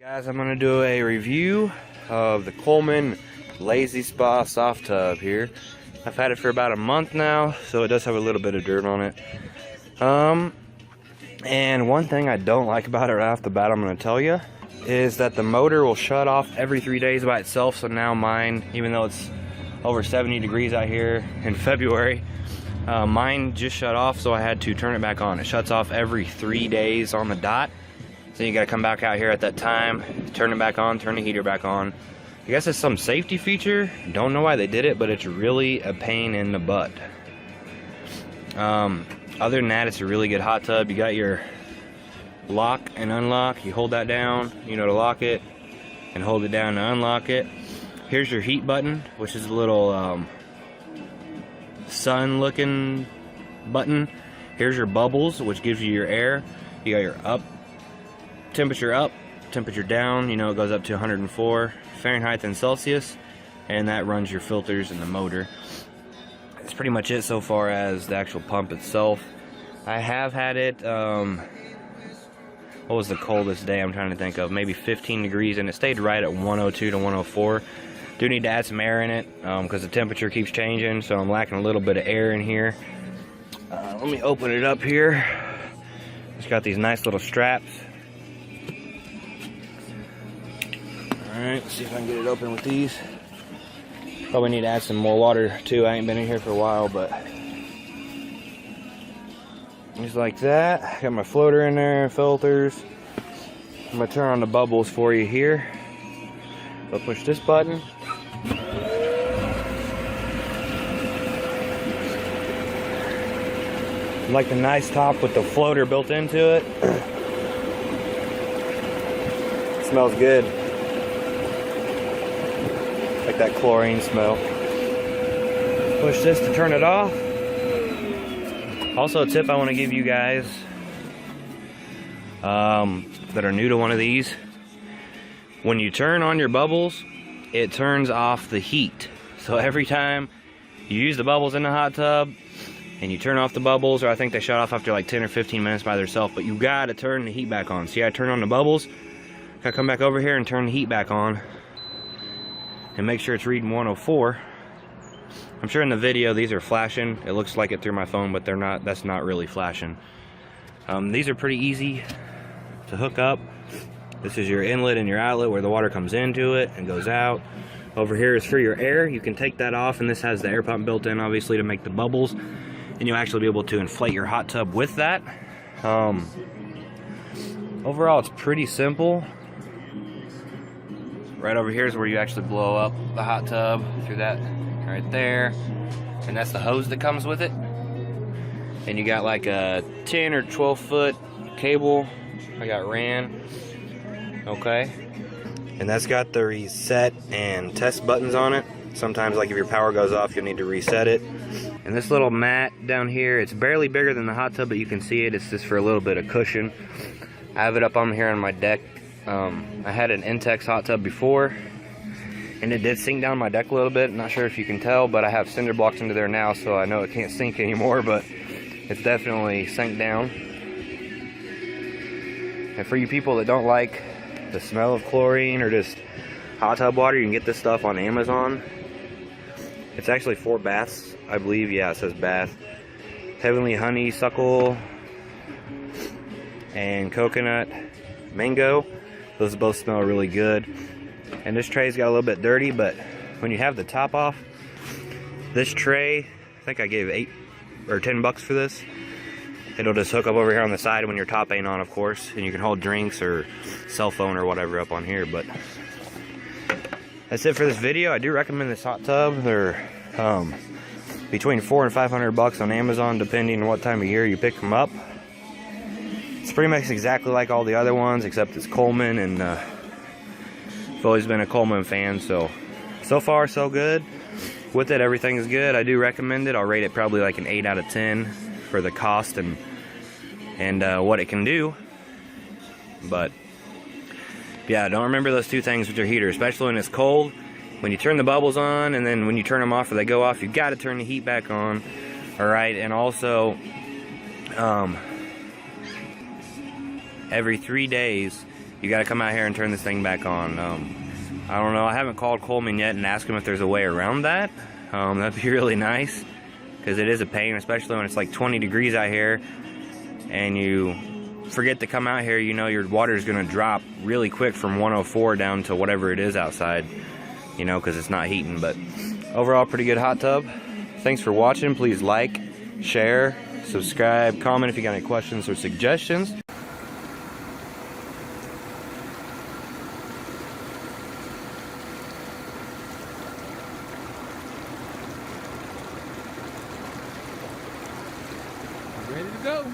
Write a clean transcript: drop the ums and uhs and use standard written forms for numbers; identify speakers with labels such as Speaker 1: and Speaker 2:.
Speaker 1: Guys, I'm going to do a review of the Coleman SaluSpa soft tub here. I've had it for about a month now, so it does have a little bit of dirt on it. And one thing I don't like about it right off the bat, I'm going to tell you, is that the motor will shut off every 3 days by itself. So now mine, even though it's over 70 degrees out here in February, mine just shut off, so I had to turn it back on. It shuts off every 3 days on the dot. So you gotta come back out here at that time, turn it back on, turn the heater back on. I guess it's some safety feature. Don't know why they did it, but it's really a pain in the butt. Other than that, it's a really good hot tub. You got your lock and unlock. You hold that down, you know, to lock it, and hold it down to unlock it. Here's your heat button, which is a little sun looking button. Here's your bubbles, which gives you your air. You got your temperature up, temperature down, you know, it goes up to 104 Fahrenheit and Celsius, and that runs your filters and the motor. That's pretty much it so far as the actual pump itself. I have had it, what was the coldest day I'm trying to think of? Maybe 15 degrees, and it stayed right at 102 to 104. Do need to add some air in it, because the temperature keeps changing, so I'm lacking a little bit of air in here. Let me open it up here. It's got these nice little straps. Alright, let's see if I can get it open with these. Probably need to add some more water too. I ain't been in here for a while, but just like that. Got my floater in there, filters. I'm gonna turn on the bubbles for you here. I'll push this button. I like the nice top with the floater built into it. It smells good. Like that chlorine smell. Push this to turn it off. Also, a tip I want to give you guys that are new to one of these: when you turn on your bubbles, it turns off the heat. So every time you use the bubbles in the hot tub and you turn off the bubbles, or I think they shut off after like 10 or 15 minutes by themselves, but you gotta turn the heat back on. See, I turn on the bubbles, gotta come back over here and turn the heat back on and make sure it's reading 104. I'm sure in the video these are flashing. It looks like it through my phone, but they're not. That's not really flashing. These are pretty easy to hook up. This is your inlet and your outlet where the water comes into it and goes out. Over here is for your air. You can take that off, and this has the air pump built in, obviously, to make the bubbles, and you'll actually be able to inflate your hot tub with that. Overall, it's pretty simple. Right over here is where you actually blow up the hot tub through that right there, and that's the hose that comes with it. And you got like a 10 or 12 foot cable I got ran. Okay, and that's got the reset and test buttons on it. Sometimes, like if your power goes off, you'll need to reset it. And this little mat down here, it's barely bigger than the hot tub, but you can see it. It's just for a little bit of cushion. I have it up on here on my deck. I had an Intex hot tub before, and it did sink down my deck a little bit. Not sure if you can tell, but I have cinder blocks under there now, so I know it can't sink anymore, but it's definitely sank down. And for you people that don't like the smell of chlorine or just hot tub water, you can get this stuff on Amazon. It's actually 4 baths, I believe. Yeah, it says bath. Heavenly honeysuckle and coconut mango. Those both smell really good. And this tray's got a little bit dirty, but when you have the top off, this tray, I think I gave 8 or 10 bucks for this. It'll just hook up over here on the side when your top ain't on, of course, and you can hold drinks or cell phone or whatever up on here. But that's it for this video. I do recommend this hot tub. They're between $400 and $500 on Amazon, depending on what time of year you pick them up. It's pretty much exactly like all the other ones, except it's Coleman, and I've always been a Coleman fan, so far so good. With it, everything is good. I do recommend it. I'll rate it probably like an 8 out of 10 for the cost and what it can do. But yeah, don't remember those 2 things with your heater, especially when it's cold. When you turn the bubbles on, and then when you turn them off or they go off, you got to turn the heat back on. All right, and also every 3 days you got to come out here and turn this thing back on. I don't know. I haven't called Coleman yet and asked him if there's a way around that. That'd be really nice, because it is a pain, especially when it's like 20 degrees out here and you forget to come out here. You know your water is going to drop really quick from 104 down to whatever it is outside, you know, because it's not heating. But overall, pretty good hot tub. Thanks for watching. Please like, share, subscribe, comment if you got any questions or suggestions.
Speaker 2: Ready to go.